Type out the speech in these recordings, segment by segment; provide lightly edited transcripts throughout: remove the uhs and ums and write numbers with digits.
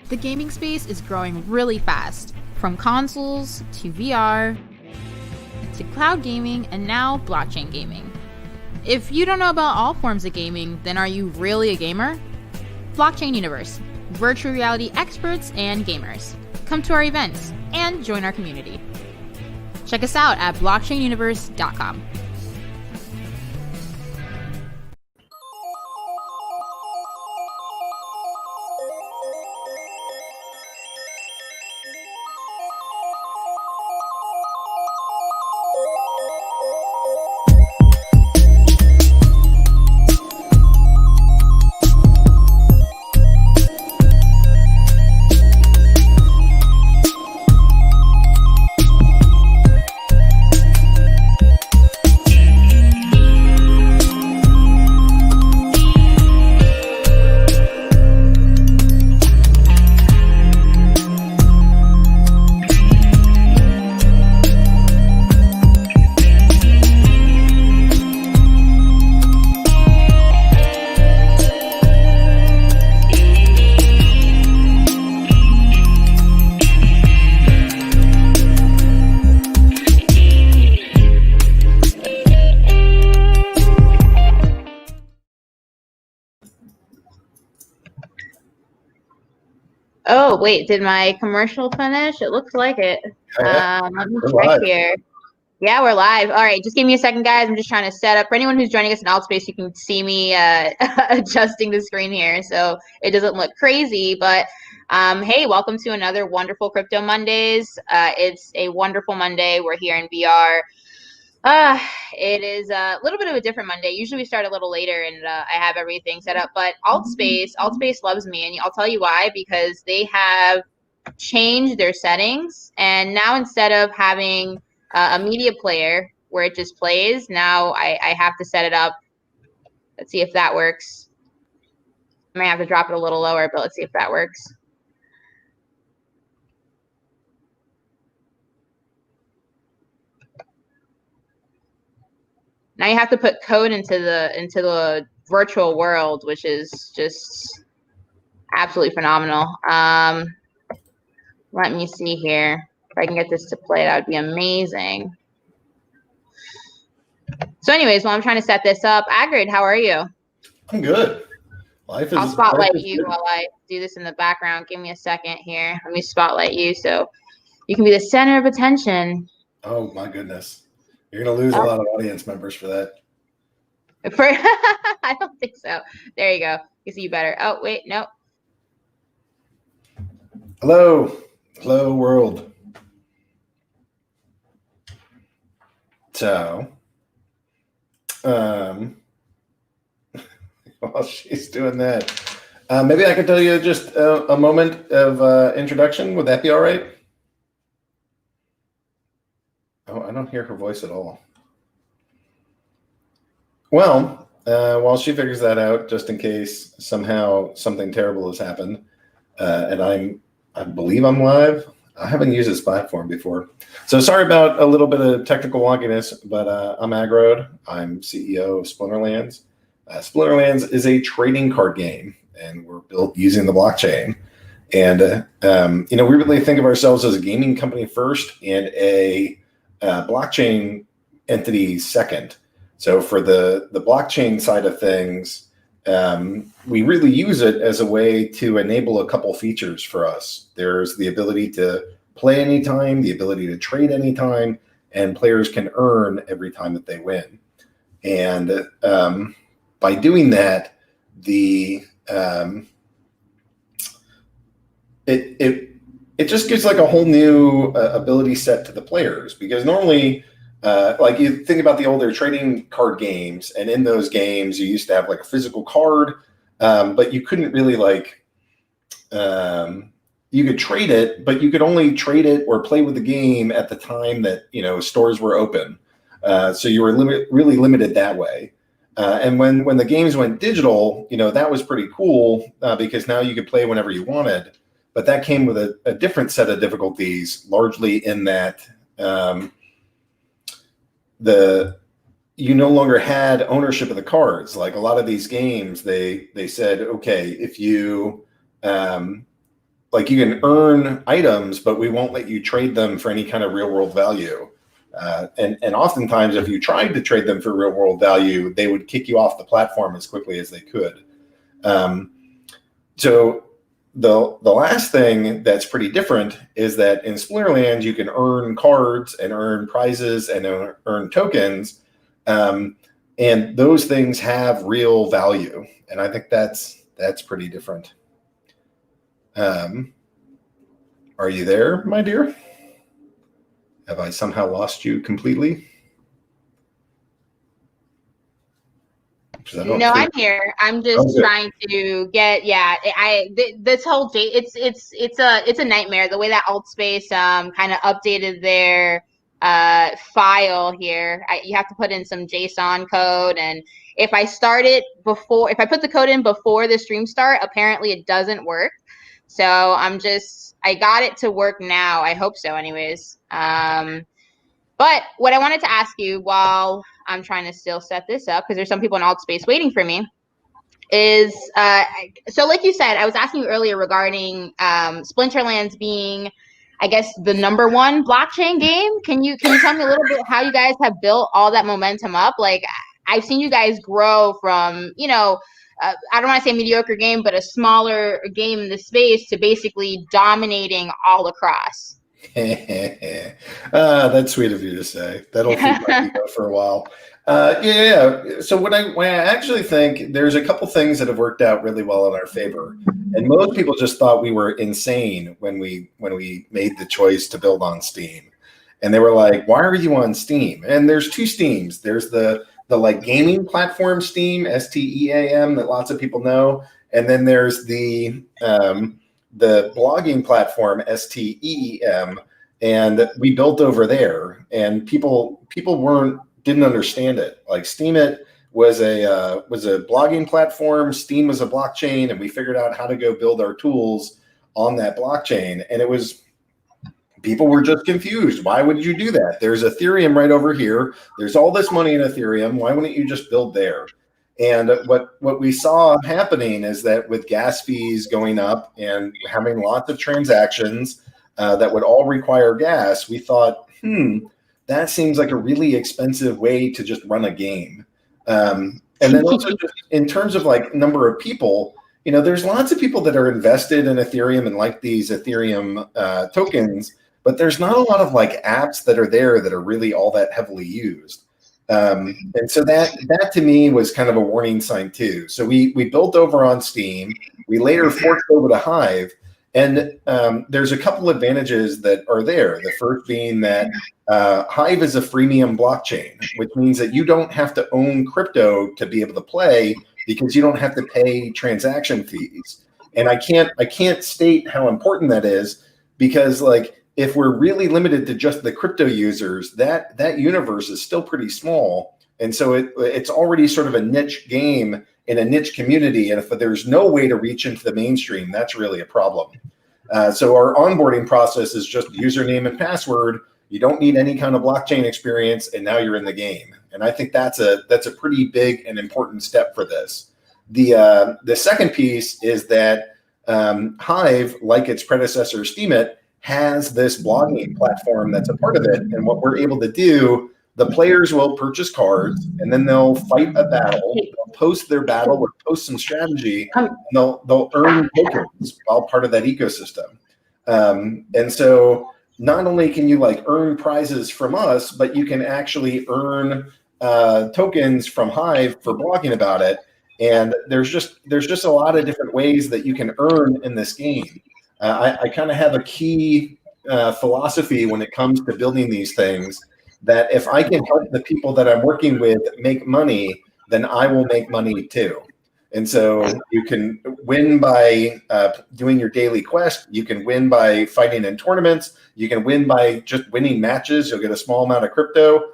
The gaming space is growing really fast, from consoles to VR to cloud gaming and now blockchain gaming. If you don't know about all forms of gaming, then are you really a gamer? Blockchain Universe, virtual reality experts and gamers. Come to our events and join our community. Check us out at blockchainuniverse.com. Oh, wait, did my commercial finish? It looks like it. Let me check here. Yeah, we're live. All right, just give me a second, guys. I'm just trying to set up. For anyone who's joining us in Altspace, you can see me adjusting the screen here so it doesn't look crazy. But hey, welcome to another wonderful Crypto Mondays. It's a wonderful Monday. We're here in VR. It is a little bit of a different Monday. Usually we start a little later and I have everything set up, but Altspace loves me, and I'll tell you why, because they have changed their settings, and now instead of having a media player where it just plays, now I have to set it up. Let's see if that works. I may have to drop it a little lower, but let's see if that works. Now you have to put code into the virtual world, which is just absolutely phenomenal. Let me see here. If I can get this to play, that would be amazing. So anyways, while I'm trying to set this up, Aggroed, how are you? I'm good. I'll spotlight you while I do this in the background. Give me a second here. Let me spotlight you so you can be the center of attention. Oh, my goodness. You're going to lose a lot of audience members for that. I don't think so. There you go. You see you better. Oh, wait, no. Hello. Hello, world. So, while she's doing that, maybe I could tell you just a moment of introduction. Would that be all right? Oh, I don't hear her voice at all. Well, while she figures that out, just in case somehow something terrible has happened, and I believe I'm live. I haven't used this platform before. So sorry about a little bit of technical wonkiness, but I'm Aggroed. I'm CEO of Splinterlands. Splinterlands is a trading card game, and we're built using the blockchain. And, we really think of ourselves as a gaming company first and a blockchain entity second. So for the blockchain side of things, we really use it as a way to enable a couple features for us. There's the ability to play anytime, the ability to trade anytime, and players can earn every time that they win. And by doing that, it just gives like a whole new ability set to the players, because normally like you think about the older trading card games, and in those games you used to have like a physical card, but you couldn't really like you could trade it, but you could only trade it or play with the game at the time that stores were open, so you were really limited that way. And when the games went digital, that was pretty cool, because now you could play whenever you wanted. But that came with a different set of difficulties, largely in that you no longer had ownership of the cards. Like a lot of these games, they said, okay, if you like you can earn items, but we won't let you trade them for any kind of real world value. And oftentimes, if you tried to trade them for real world value, they would kick you off the platform as quickly as they could. So the last thing that's pretty different is that in Splinterlands, you can earn cards and earn prizes and earn tokens. And those things have real value. And I think that's pretty different. Are you there, my dear? Have I somehow lost you completely? No, I'm here. I'm just trying to get this whole date. It's a nightmare. The way that Altspace kind of updated their file here. You have to put in some JSON code, and if I if I put the code in before the stream start, apparently it doesn't work. So I got it to work now. I hope so, anyways. But what I wanted to ask you while I'm trying to still set this up, because there's some people in Altspace waiting for me, is so like you said, I was asking you earlier regarding Splinterlands being, I guess, the #1 blockchain game. Can you tell me a little bit how you guys have built all that momentum up? Like, I've seen you guys grow from, I don't want to say mediocre game, but a smaller game in the space to basically dominating all across. That's sweet of you to say. That'll keep my ego for a while. Yeah. So when I actually think there's a couple things that have worked out really well in our favor, and most people just thought we were insane when we made the choice to build on Steam, and they were like, "Why are you on Steam?" And there's two Steams. There's the like gaming platform Steam, STEAM, that lots of people know, and then there's the blogging platform STEEM, and we built over there, and people didn't understand it. Like steemit was a blogging platform, Steam was a blockchain, and we figured out how to go build our tools on that blockchain, and people were just confused. Why would you do that? There's Ethereum right over here. There's all this money in Ethereum. Why wouldn't you just build there? And what we saw happening is that with gas fees going up and having lots of transactions that would all require gas, we thought, that seems like a really expensive way to just run a game. And then also just in terms of like number of people, there's lots of people that are invested in Ethereum and like these Ethereum tokens, but there's not a lot of like apps that are there that are really all that heavily used. And so that to me was kind of a warning sign too. So we built over on Steam. We later forked over to Hive, and there's a couple advantages that are there. The first being that Hive is a freemium blockchain, which means that you don't have to own crypto to be able to play because you don't have to pay transaction fees. And I can't state how important that is, because like, if we're really limited to just the crypto users, that universe is still pretty small. And so it's already sort of a niche game in a niche community. And if there's no way to reach into the mainstream, that's really a problem. So our onboarding process is just username and password. You don't need any kind of blockchain experience, and now you're in the game. And I think that's a pretty big and important step for this. The second piece is that Hive, like its predecessor Steemit, has this blogging platform that's a part of it. And what we're able to do, the players will purchase cards, and then they'll fight a battle, they'll post their battle or post some strategy, and they'll earn tokens while part of that ecosystem. And so not only can you like earn prizes from us, but you can actually earn tokens from Hive for blogging about it. And there's just a lot of different ways that you can earn in this game. I kind of have a key philosophy when it comes to building these things, that if I can help the people that I'm working with make money, then I will make money too. And so you can win by doing your daily quest. You can win by fighting in tournaments. You can win by just winning matches. You'll get a small amount of crypto.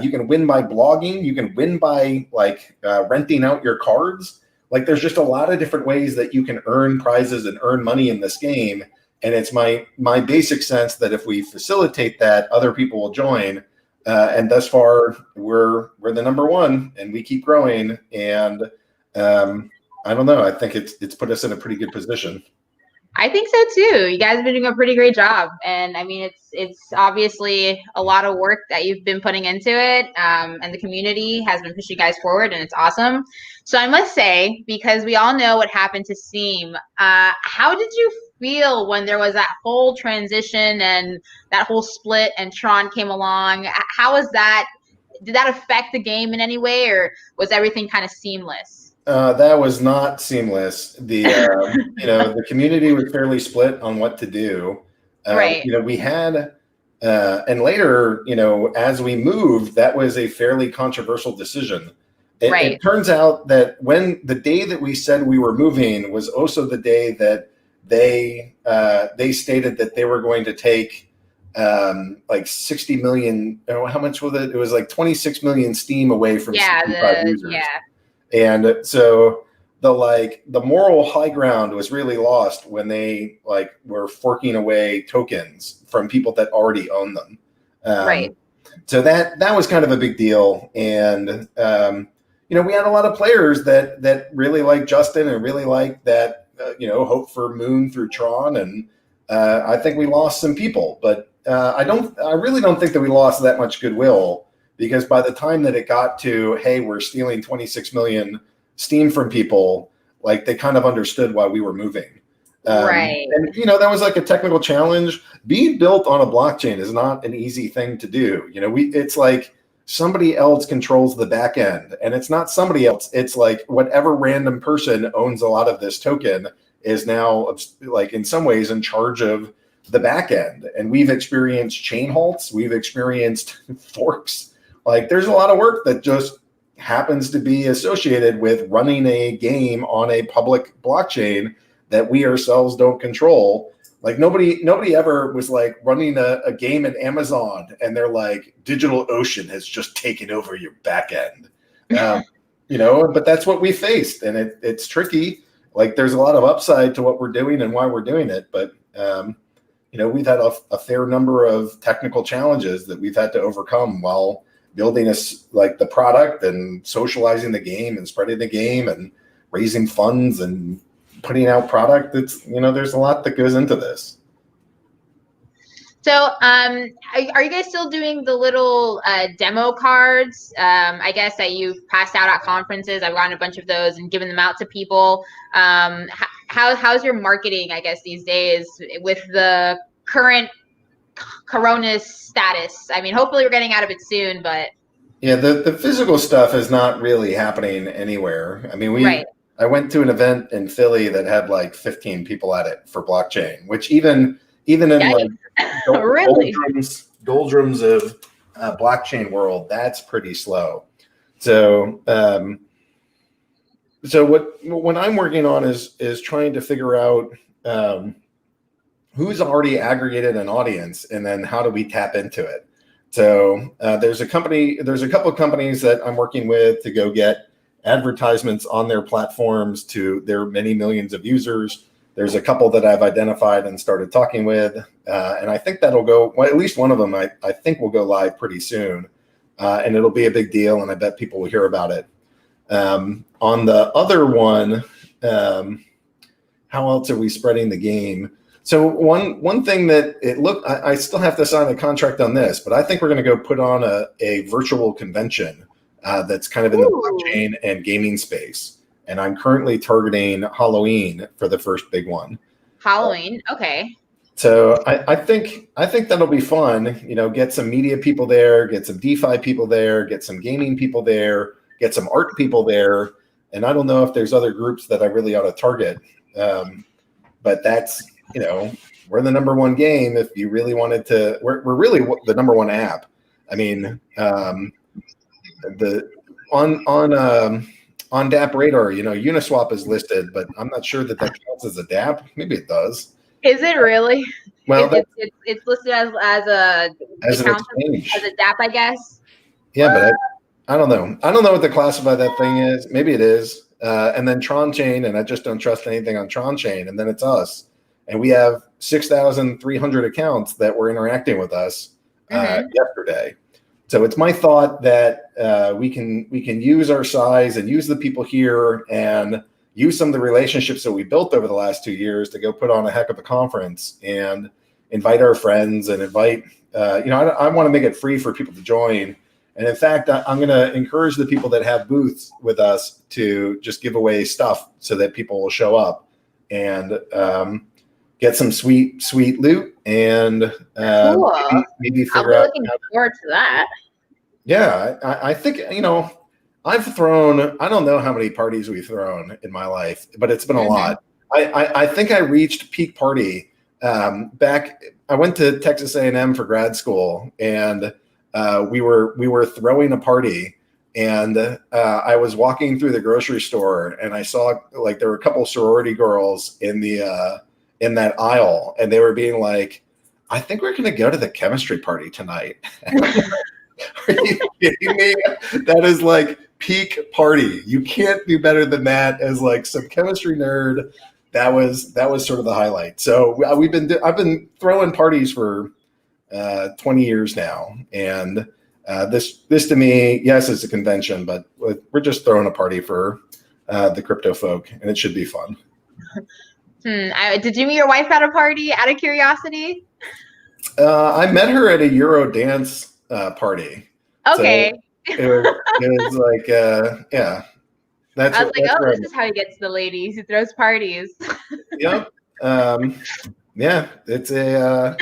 You can win by blogging. You can win by like renting out your cards. Like there's just a lot of different ways that you can earn prizes and earn money in this game. And it's my basic sense that if we facilitate that, other people will join. And thus far, we're the #1, and we keep growing. And I don't know. I think it's put us in a pretty good position. I think so too. You guys have been doing a pretty great job, and I mean, it's obviously a lot of work that you've been putting into it, and the community has been pushing you guys forward, and it's awesome. So I must say, because we all know what happened to Steam, how did you feel when there was that whole transition and that whole split, and Tron came along? How was that? Did that affect the game in any way, or was everything kind of seamless? That was not seamless. The the community was fairly split on what to do. Right. We had and later, as we moved, that was a fairly controversial decision. It turns out that when the day that we said we were moving was also the day that they stated that they were going to take like 60 million. How much was it? It was like 26 million Steam away from users. Yeah. And so the moral high ground was really lost when they were forking away tokens from people that already own them. Right. So that was kind of a big deal. And we had a lot of players that really liked Justin and really liked that hope for Moon through Tron. And I think we lost some people, but I really don't think that we lost that much goodwill. Because by the time that it got to, hey, we're stealing 26 million Steam from people, they kind of understood why we were moving. Right. And, that was like a technical challenge. Being built on a blockchain is not an easy thing to do. It's like somebody else controls the back end, and it's not somebody else. It's like whatever random person owns a lot of this token is now in some ways in charge of the back end. And we've experienced chain halts. We've experienced forks. There's a lot of work that just happens to be associated with running a game on a public blockchain that we ourselves don't control. Nobody ever was running a game in Amazon and they're like, DigitalOcean has just taken over your back end. But that's what we faced, and it's tricky. There's a lot of upside to what we're doing and why we're doing it, but we've had a fair number of technical challenges that we've had to overcome while building the product and socializing the game and spreading the game and raising funds and putting out product. There's a lot that goes into this. So, are you guys still doing the little demo cards? I guess that you've passed out at conferences. I've gotten a bunch of those and given them out to people. How's your marketing, I guess, these days with the current Corona status? I mean, hopefully we're getting out of it soon, but yeah, the physical stuff is not really happening anywhere. I mean, I went to an event in Philly that had 15 people at it for blockchain, which even in doldrums of blockchain world, that's pretty slow. So what I'm working on is trying to figure out who's already aggregated an audience, and then how do we tap into it? So there's a couple of companies that I'm working with to go get advertisements on their platforms to their many millions of users. There's a couple that I've identified and started talking with, and I think that'll go. Well, at least one of them I think will go live pretty soon, and it'll be a big deal, and I bet people will hear about it. On the other one, how else are we spreading the game? So one thing that I still have to sign a contract on this, but I think we're going to go put on a virtual convention that's kind of in the blockchain and gaming space. And I'm currently targeting Halloween for the first big one. Halloween, okay. So I think that'll be fun. Get some media people there, get some DeFi people there, get some gaming people there, get some art people there. And I don't know if there's other groups that I really ought to target. But that's, we're the number one game. If you really wanted to, we're really the number one app. I mean, on DApp Radar, Uniswap is listed, but I'm not sure that counts as a DApp. Maybe it does. Is it really? Well, it's listed as a exchange, as a DApp, I guess. Yeah, but I don't know. I don't know what to classify that thing is. Maybe it is. And then Tron Chain, and I just don't trust anything on Tron Chain. And then it's us. And we have 6,300 accounts that were interacting with us yesterday. So it's my thought that we can use our size and use the people here and use some of the relationships that we built over the last 2 years to go put on a heck of a conference and invite our friends and invite, I want to make it free for people to join. And in fact, I'm going to encourage the people that have booths with us to just give away stuff so that people will show up and get some sweet loot and cool. maybe I'll figure be out. looking forward to that. Yeah, I think, I've thrown, I don't know how many parties we've thrown in my life, but it's been a lot. I think I reached peak party back. I went to Texas A&M for grad school, and we were throwing a party, and I was walking through the grocery store, and I saw like there were a couple sorority girls in that aisle, and they were being like, "I think we're going to go to the chemistry party tonight." Are you kidding me? That is like peak party. You can't do better than that as like some chemistry nerd. That was sort of the highlight. So I've been throwing parties for 20 years now, and this to me, yes, it's a convention, but we're just throwing a party for the crypto folk, and it should be fun. Did you meet your wife at a party out of curiosity? I met her at a Euro dance party. Okay. So it was like, yeah. I was like, oh, this is how he gets the ladies. He throws parties. Yep. Yeah, it's a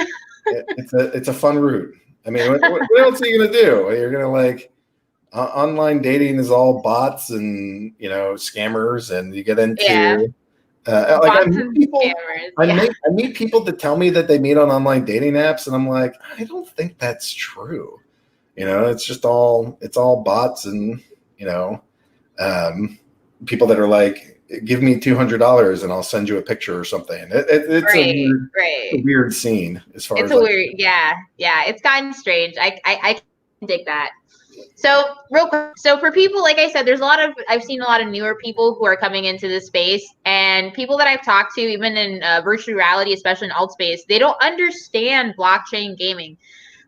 fun route. I mean, what else are you gonna do? You're gonna like online dating is all bots and scammers, and you get into I meet people that tell me that they meet on online dating apps, and I'm like, I don't think that's true. It's just it's all bots and people that are like, give me $200 and I'll send you a picture or something. It's a weird scene as far as it's gotten strange. I can dig that. So real quick, so for people, like I said, I've seen a lot of newer people who are coming into this space, and people that I've talked to, even in virtual reality, especially in alt space, they don't understand blockchain gaming.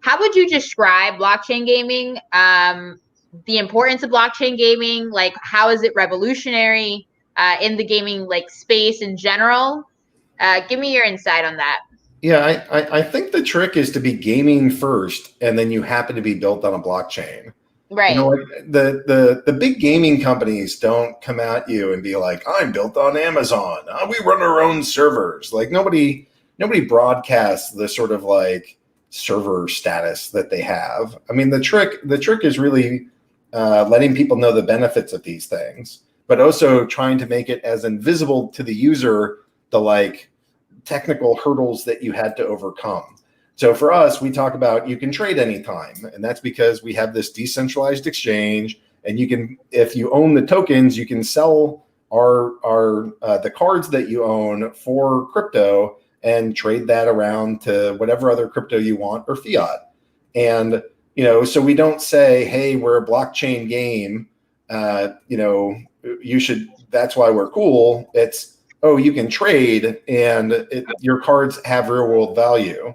How would you describe blockchain gaming? The importance of blockchain gaming, like how is it revolutionary in the gaming like space in general? Give me your insight on that. Yeah, I think the trick is to be gaming first, and then you happen to be built on a blockchain. Right. The big gaming companies don't come at you and be like, I'm built on Amazon. We run our own servers. Like nobody broadcasts the sort of like server status that they have. I mean, the trick is really letting people know the benefits of these things, but also trying to make it as invisible to the user, the like technical hurdles that you had to overcome. So for us, we talk about you can trade anytime, and that's because we have this decentralized exchange, and you can, if you own the tokens, you can sell the cards that you own for crypto and trade that around to whatever other crypto you want or fiat. And so we don't say, hey, we're a blockchain game, you should, that's why we're cool. It's, oh, you can trade and your cards have real world value.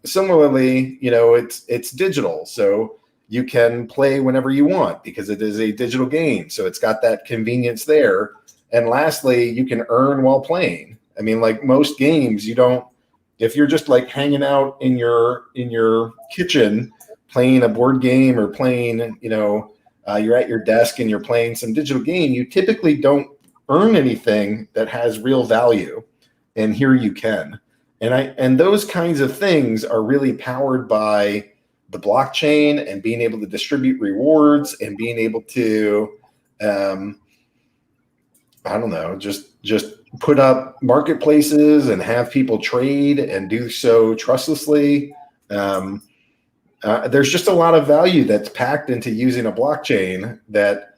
Similarly, it's digital. So you can play whenever you want because it is a digital game. So it's got that convenience there. And lastly, you can earn while playing. I mean, like most games, if you're just like hanging out in your kitchen, playing a board game or playing, you're at your desk and you're playing some digital game, you typically don't earn anything that has real value. And here you can. And those kinds of things are really powered by the blockchain and being able to distribute rewards and being able to, just put up marketplaces and have people trade and do so trustlessly. There's just a lot of value that's packed into using a blockchain that,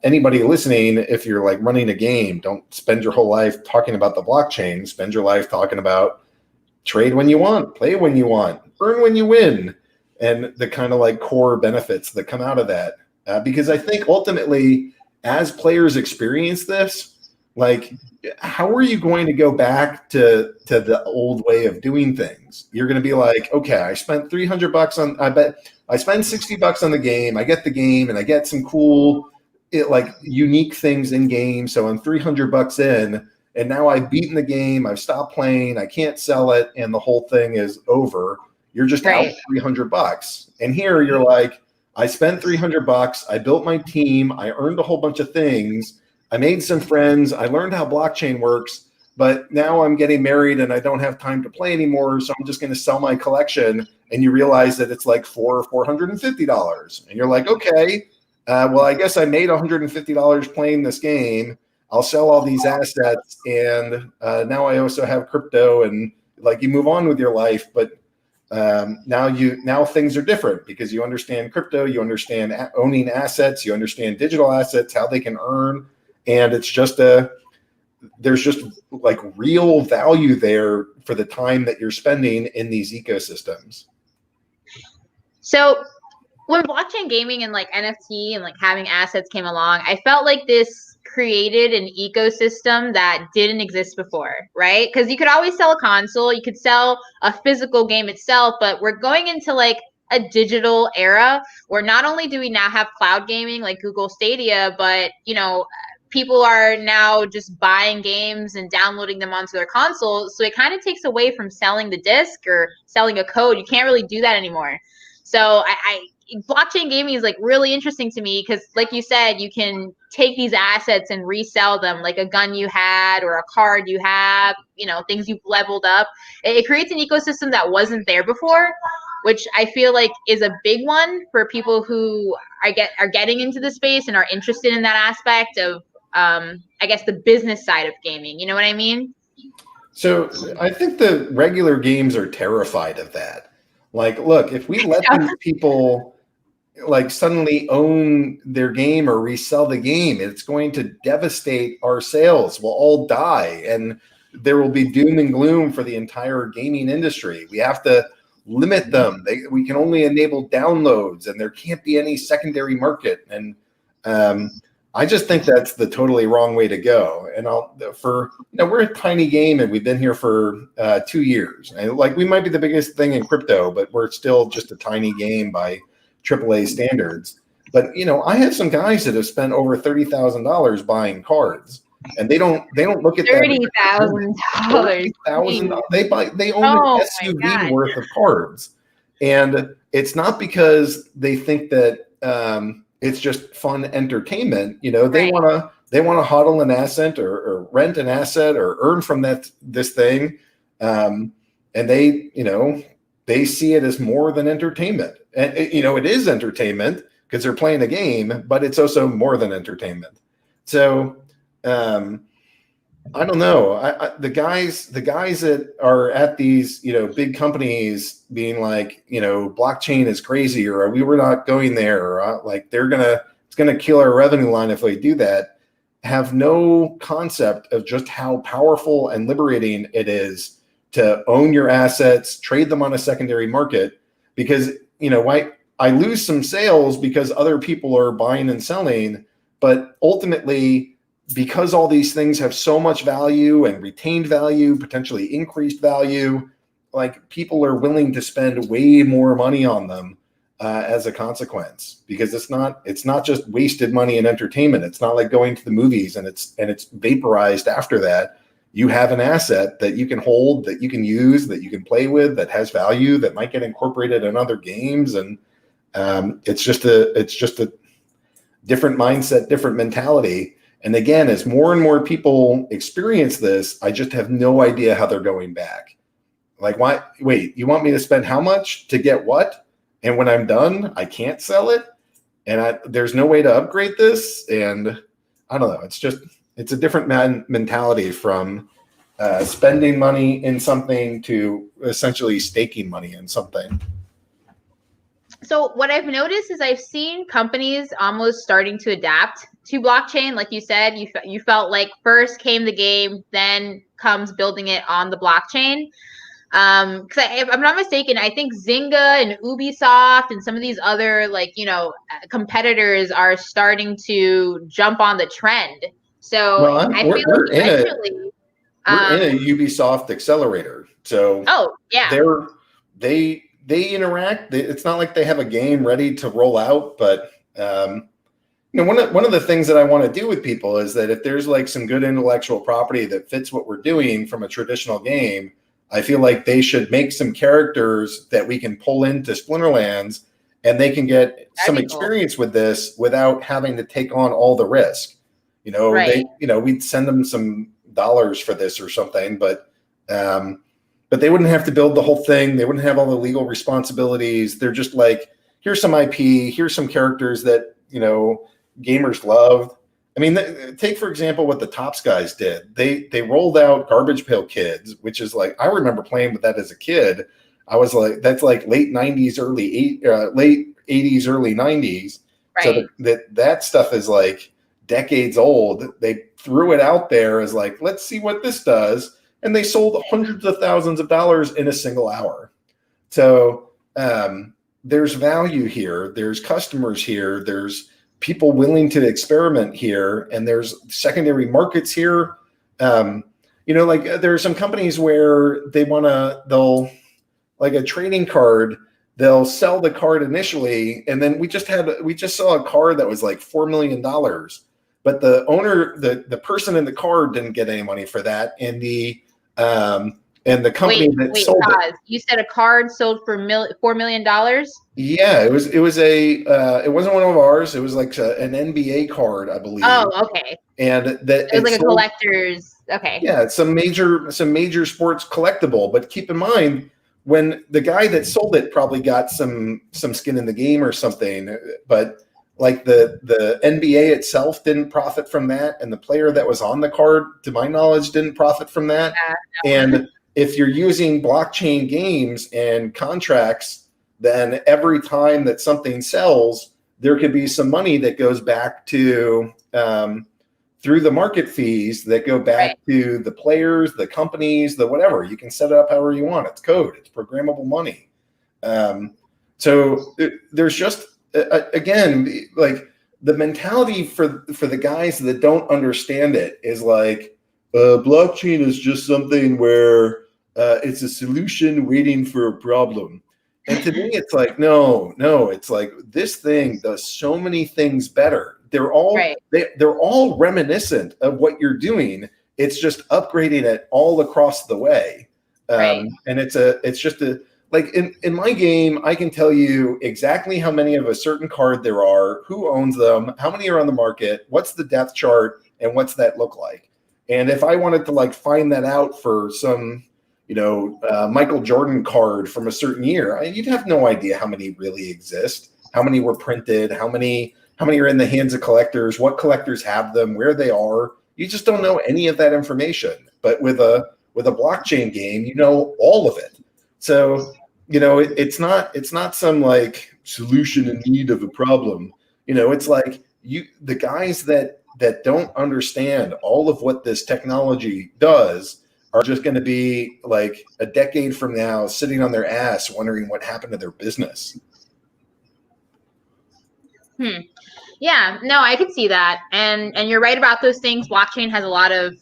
anybody listening, if you're like running a game, don't spend your whole life talking about the blockchain. Spend your life talking about trade when you want, play when you want, earn when you win, and the kind of like core benefits that come out of that. Because I think ultimately, as players experience this, like, how are you going to go back to the old way of doing things? You're going to be like, okay, I spent $300 I bet I spend $60 on the game. I get the game and I get some cool like unique things in game. So I'm $300 in, and now I've beaten the game. I've stopped playing. I can't sell it, and the whole thing is over. You're just out $300. And here you're like, I spent $300. I built my team. I earned a whole bunch of things. I made some friends. I learned how blockchain works. But now I'm getting married and I don't have time to play anymore. So I'm just going to sell my collection. And you realize that it's like $450. And you're like, okay, well, I guess I made $150 playing this game. I'll sell all these assets. And now I also have crypto, and like you move on with your life. But now things are different because you understand crypto, you understand owning assets, you understand digital assets, how they can earn. And it's just there's just like real value there for the time that you're spending in these ecosystems. So when blockchain gaming and like NFT and like having assets came along, I felt like this created an ecosystem that didn't exist before, right? Because you could always sell a console, you could sell a physical game itself, but we're going into like a digital era where not only do we now have cloud gaming like Google Stadia, but people are now just buying games and downloading them onto their consoles. So it kind of takes away from selling the disc or selling a code. You can't really do that anymore. So blockchain gaming is like really interesting to me because, like you said, you can take these assets and resell them, like a gun you had or a card you have, things you've leveled up. It creates an ecosystem that wasn't there before, which I feel like is a big one for people who are getting into the space and are interested in that aspect of, I guess, the business side of gaming. You know what I mean? So I think the regular games are terrified of that. Like, look, if we let these people like suddenly own their game or resell the game, it's going to devastate our sales. We'll all die, and there will be doom and gloom for the entire gaming industry. We have to limit them. We can only enable downloads, and there can't be any secondary market. And I just think that's the totally wrong way to go. And we're a tiny game, and we've been here for 2 years. And like, we might be the biggest thing in crypto, but we're still just a tiny game by AAA standards. But I have some guys that have spent over $30,000 buying cards, and they don't look at $30,000. They own an SUV worth of cards, and it's not because they think that it's just fun entertainment. They want to hodl an asset or rent an asset or earn from this thing, and they see it as more than entertainment. And it is entertainment because they're playing a game, but it's also more than entertainment. So I don't know. The guys that are at these big companies being like blockchain is crazy, or we were not going there, or like it's gonna kill our revenue line if we do that, have no concept of just how powerful and liberating it is to own your assets, trade them on a secondary market. Because I lose some sales because other people are buying and selling, but ultimately, because all these things have so much value and retained value, potentially increased value, like people are willing to spend way more money on them as a consequence, because it's not just wasted money in entertainment. It's not like going to the movies and it's vaporized after that. You have an asset that you can hold, that you can use, that you can play with, that has value, that might get incorporated in other games. And it's just a different mindset, different mentality. And again, as more and more people experience this, I just have no idea how they're going back. Like, why? Wait, you want me to spend how much to get what? And when I'm done, I can't sell it? And there's no way to upgrade this? And I don't know. It's a different mentality from spending money in something to essentially staking money in something. So what I've noticed is I've seen companies almost starting to adapt to blockchain. Like you said, you felt like first came the game, then comes building it on the blockchain. Because if I'm not mistaken, I think Zynga and Ubisoft and some of these other competitors are starting to jump on the trend. So I feel like eventually we're in a Ubisoft accelerator. So they interact. It's not like they have a game ready to roll out, but one of the things that I want to do with people is that if there's like some good intellectual property that fits what we're doing from a traditional game, I feel like they should make some characters that we can pull into Splinterlands, and they can get some experience with this without having to take on all the risk. We'd send them some dollars for this or something, but they wouldn't have to build the whole thing. They wouldn't have all the legal responsibilities. They're just like, here's some IP, here's some characters that, gamers loved. I mean, take, for example, what the Tops guys did. They rolled out Garbage Pail Kids, which is like, I remember playing with that as a kid. I was like, that's like late 90s, late 80s, early 90s. Right. So that stuff is like decades old. They threw it out there as like, let's see what this does. And they sold hundreds of thousands of dollars in a single hour. So there's value here. There's customers here. There's people willing to experiment here. And there's secondary markets here. Like there are some companies where they'll like a trading card, they'll sell the card initially. And then we just saw a card that was like $4 million. But the owner, the person in the card didn't get any money for that. And the company that sold it. You said a card sold for $4 million? Yeah, it wasn't one of ours. It was like an NBA card, I believe. Oh, okay. And that it was like a collector's. Okay. Yeah, some major sports collectible. But keep in mind, when the guy that sold it probably got some skin in the game or something, but like the NBA itself didn't profit from that, and the player that was on the card, to my knowledge, didn't profit from that. And if you're using blockchain games and contracts, then every time that something sells, there could be some money that goes back to through the market fees that go back to the players, the companies, the whatever. You can set it up however you want. It's code. It's programmable money. So there's just, again, like the mentality for the guys that don't understand it is like, blockchain is just something where it's a solution waiting for a problem. And to me, it's like, no, it's like this thing does so many things better. They're all reminiscent of what you're doing. It's just upgrading it all across the way. And it's just like in my game, I can tell you exactly how many of a certain card there are, who owns them, how many are on the market, what's the depth chart, and what's that look like. And if I wanted to like find that out for some, Michael Jordan card from a certain year, you'd have no idea how many really exist, how many were printed, how many are in the hands of collectors, what collectors have them, where they are. You just don't know any of that information. But with a blockchain game, you know all of it. So, it's not some like solution in need of a problem. It's like the guys that don't understand all of what this technology does are just going to be like a decade from now sitting on their ass wondering what happened to their business. Yeah, no, I could see that. And you're right about those things. Blockchain has a lot of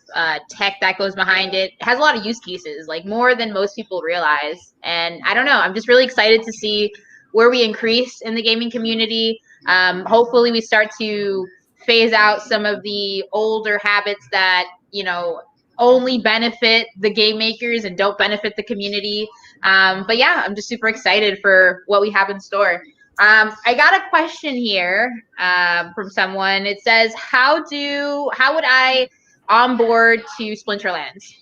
tech that goes behind it. It has a lot of use cases, like more than most people realize. And I don't know, I'm just really excited to see where we increase in the gaming community. Hopefully we start to phase out some of the older habits that, only benefit the game makers and don't benefit the community. But yeah, I'm just super excited for what we have in store. I got a question here from someone. It says, how would I onboard to Splinterlands?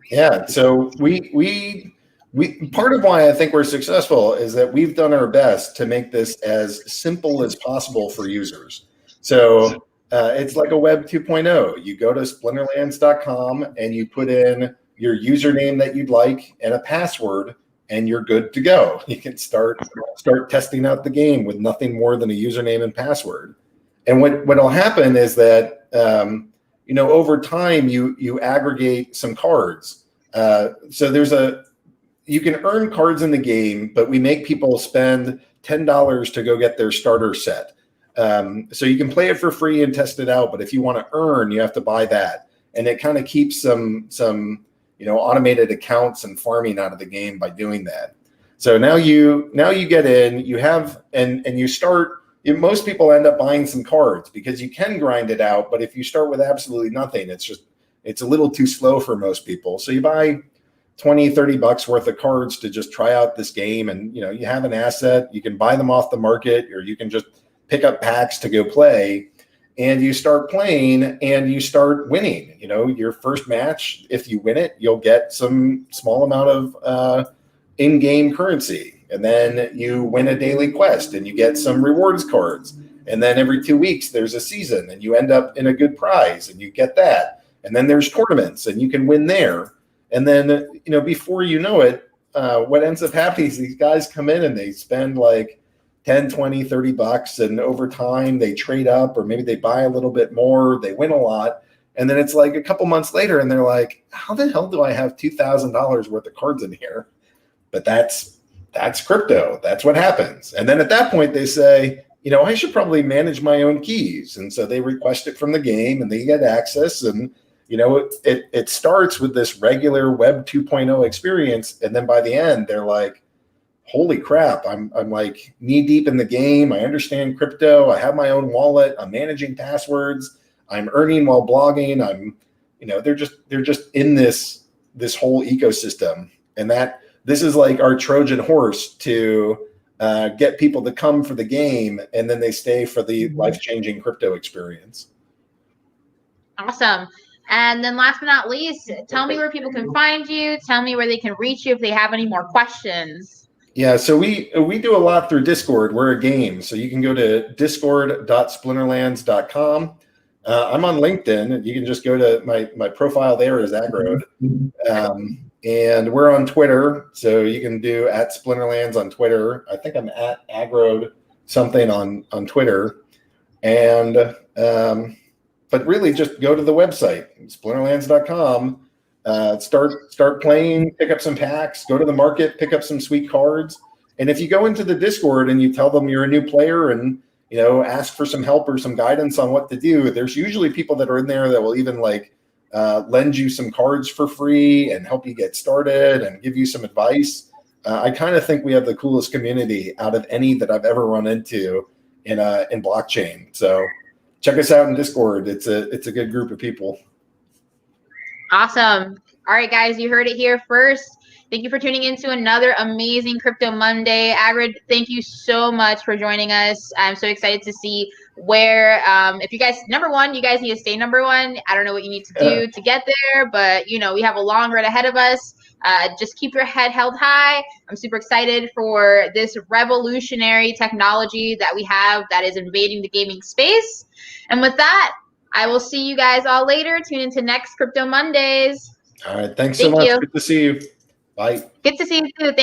Yeah, so we part of why I think we're successful is that we've done our best to make this as simple as possible for users. So it's like a Web 2.0. You go to splinterlands.com and you put in your username that you'd like and a password, and you're good to go. You can start testing out the game with nothing more than a username and password. And what'll happen is that over time you aggregate some cards. So you can earn cards in the game, but we make people spend $10 to go get their starter set. So you can play it for free and test it out, but if you want to earn, you have to buy that. And it kind of keeps some automated accounts and farming out of the game by doing that. So now you get in, you have, and you start, most people end up buying some cards because you can grind it out. But if you start with absolutely nothing, it's a little too slow for most people. So you buy $20-$30 worth of cards to just try out this game. And, you have an asset, you can buy them off the market, or you can just pick up packs to go play, and you start playing and you start winning. Your first match, if you win it, you'll get some small amount of in-game currency. And then you win a daily quest and you get some rewards cards. And then every 2 weeks there's a season and you end up in a good prize and you get that. And then there's tournaments and you can win there. And then, before you know it, what ends up happening is these guys come in and they spend like 10, 20, $30, and over time they trade up, or maybe they buy a little bit more, they win a lot. And then it's like a couple months later and they're like, how the hell do I have $2,000 worth of cards in here? But that's crypto. That's what happens. And then at that point they say, I should probably manage my own keys. And so they request it from the game and they get access. And, it starts with this regular Web 2.0 experience. And then by the end, they're like, holy crap, I'm like knee deep in the game. I understand crypto. I have my own wallet. I'm managing passwords. I'm earning while blogging. They're just in this whole ecosystem. And this is like our Trojan horse to get people to come for the game, and then they stay for the life-changing crypto experience. Awesome. And then last but not least, tell me where people can find you. Tell me where they can reach you if they have any more questions. Yeah, so we do a lot through Discord. We're a game, so you can go to discord.splinterlands.com. I'm on LinkedIn. You can just go to my profile there is Aggroed. And we're on Twitter, so you can do @Splinterlands on Twitter. I think I'm @Aggroed something on Twitter. And but really just go to the website, splinterlands.com. Start playing, pick up some packs, go to the market, pick up some sweet cards. And if you go into the Discord and you tell them you're a new player and ask for some help or some guidance on what to do, there's usually people that are in there that will even lend you some cards for free and help you get started and give you some advice. I kind of think we have the coolest community out of any that I've ever run into in blockchain. So check us out in Discord. It's a good group of people. Awesome. All right, guys, you heard it here first. Thank you for tuning into another amazing Crypto Monday. Aggroed, thank you so much for joining us. I'm so excited to see where, if you guys, number one, you guys need to stay number one. I don't know what you need to do to get there, but, we have a long road ahead of us. Just keep your head held high. I'm super excited for this revolutionary technology that we have that is invading the gaming space. And with that, I will see you guys all later. Tune into next Crypto Mondays. All right. Thanks so much. Good to see you. Bye. Good to see you too. Thanks.